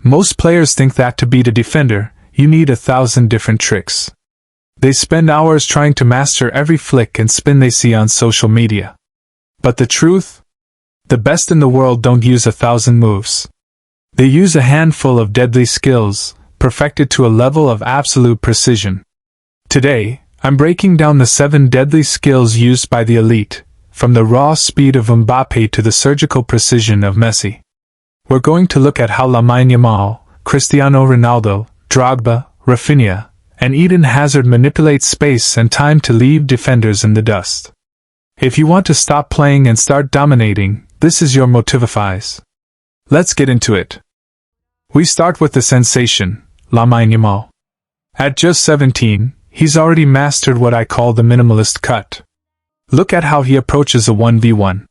Most players think that to beat a defender, you need 1,000 different tricks. They spend hours trying to master every flick and spin they see on social media. But the truth? The best in the world don't use 1,000 moves. They use a handful of deadly skills, perfected to a level of absolute precision. Today, I'm breaking down the 7 deadly skills used by the elite, from the raw speed of Mbappe to the surgical precision of Messi. We're going to look at how Lamine Yamal, Cristiano Ronaldo, Drogba, Rafinha, and Eden Hazard manipulate space and time to leave defenders in the dust. If you want to stop playing and start dominating, this is your Motivifies. Let's get into it. We start with the sensation, Lamine Yamal. At just 17, he's already mastered what I call the minimalist cut. Look at how he approaches a 1v1.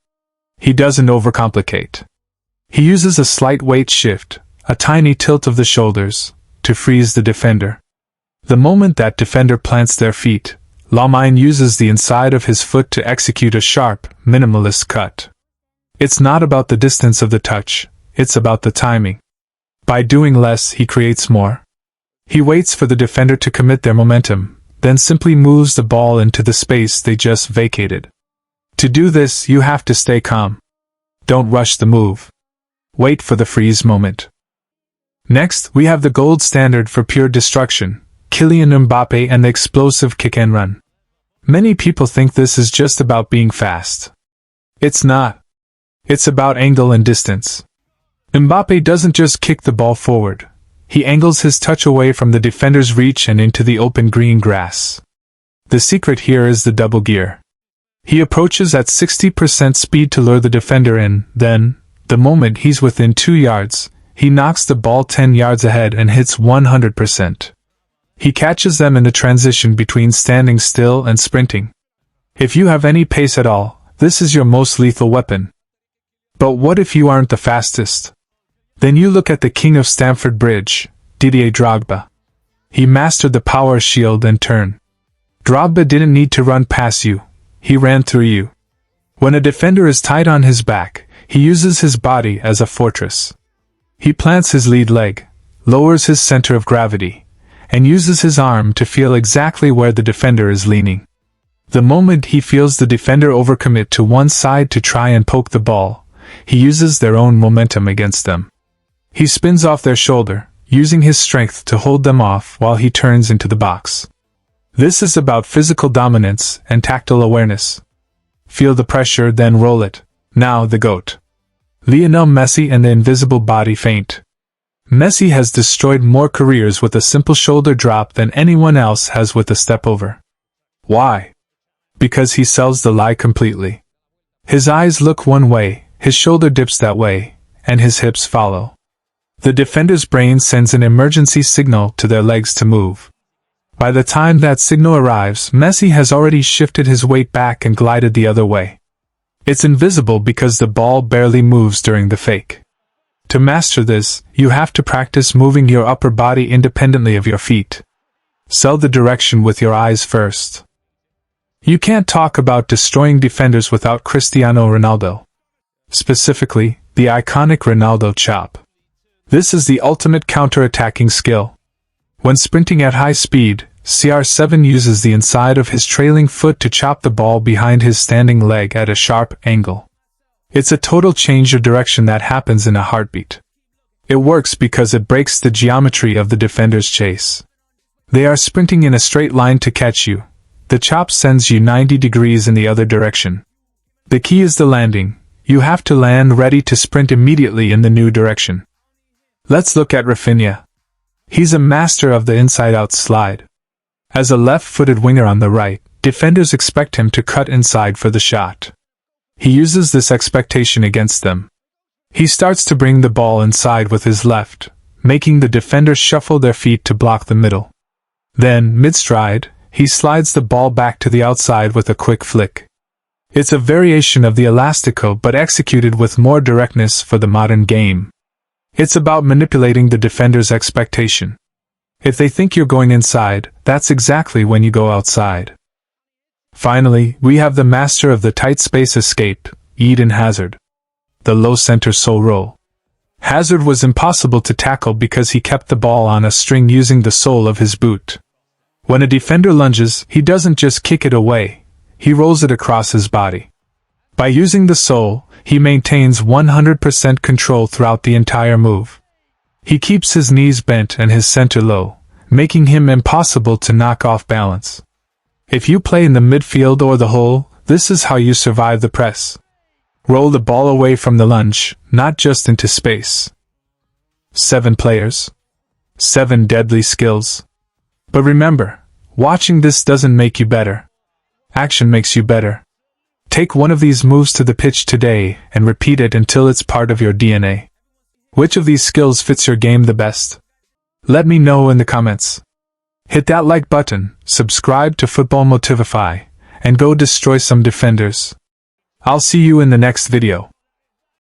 He doesn't overcomplicate. He uses a slight weight shift, a tiny tilt of the shoulders, to freeze the defender. The moment that defender plants their feet, Lamine uses the inside of his foot to execute a sharp, minimalist cut. It's not about the distance of the touch, it's about the timing. By doing less, he creates more. He waits for the defender to commit their momentum, then simply moves the ball into the space they just vacated. To do this, you have to stay calm. Don't rush the move. Wait for the freeze moment. Next, we have the gold standard for pure destruction, Kylian Mbappe and the explosive kick and run. Many people think this is just about being fast. It's not. It's about angle and distance. Mbappe doesn't just kick the ball forward. He angles his touch away from the defender's reach and into the open green grass. The secret here is the double gear. He approaches at 60% speed to lure the defender in, then, the moment he's within 2 yards, he knocks the ball 10 yards ahead and hits 100%. He catches them in the transition between standing still and sprinting. If you have any pace at all, this is your most lethal weapon. But what if you aren't the fastest? Then you look at the king of Stamford Bridge, Didier Drogba. He mastered the power shield and turn. Drogba didn't need to run past you, he ran through you. When a defender is tied on his back, he uses his body as a fortress. He plants his lead leg, lowers his center of gravity, and uses his arm to feel exactly where the defender is leaning. The moment he feels the defender overcommit to one side to try and poke the ball, he uses their own momentum against them. He spins off their shoulder, using his strength to hold them off while he turns into the box. This is about physical dominance and tactile awareness. Feel the pressure, then roll it. Now the GOAT. Lionel Messi and the invisible body feint. Messi has destroyed more careers with a simple shoulder drop than anyone else has with a step over. Why? Because he sells the lie completely. His eyes look one way, his shoulder dips that way, and his hips follow. The defender's brain sends an emergency signal to their legs to move. By the time that signal arrives, Messi has already shifted his weight back and glided the other way. It's invisible because the ball barely moves during the fake. To master this, you have to practice moving your upper body independently of your feet. Sell the direction with your eyes first. You can't talk about destroying defenders without Cristiano Ronaldo. Specifically, the iconic Ronaldo chop. This is the ultimate counter-attacking skill. When sprinting at high speed, CR7 uses the inside of his trailing foot to chop the ball behind his standing leg at a sharp angle. It's a total change of direction that happens in a heartbeat. It works because it breaks the geometry of the defender's chase. They are sprinting in a straight line to catch you. The chop sends you 90 degrees in the other direction. The key is the landing. You have to land ready to sprint immediately in the new direction. Let's look at Rafinha. He's a master of the inside-out slide. As a left-footed winger on the right, defenders expect him to cut inside for the shot. He uses this expectation against them. He starts to bring the ball inside with his left, making the defenders shuffle their feet to block the middle. Then, mid-stride, he slides the ball back to the outside with a quick flick. It's a variation of the elastico but executed with more directness for the modern game. It's about manipulating the defender's expectation. If they think you're going inside, that's exactly when you go outside. Finally, we have the master of the tight space escape, Eden Hazard. The low center soul roll. Hazard was impossible to tackle because he kept the ball on a string using the sole of his boot. When a defender lunges, he doesn't just kick it away, he rolls it across his body. By using the sole, he maintains 100% control throughout the entire move. He keeps his knees bent and his center low, making him impossible to knock off balance. If you play in the midfield or the hole, this is how you survive the press. Roll the ball away from the lunge, not just into space. 7 players. 7 deadly skills. But remember, watching this doesn't make you better. Action makes you better. Take one of these moves to the pitch today and repeat it until it's part of your DNA. Which of these skills fits your game the best? Let me know in the comments. Hit that like button, subscribe to Football Motivify, and go destroy some defenders. I'll see you in the next video.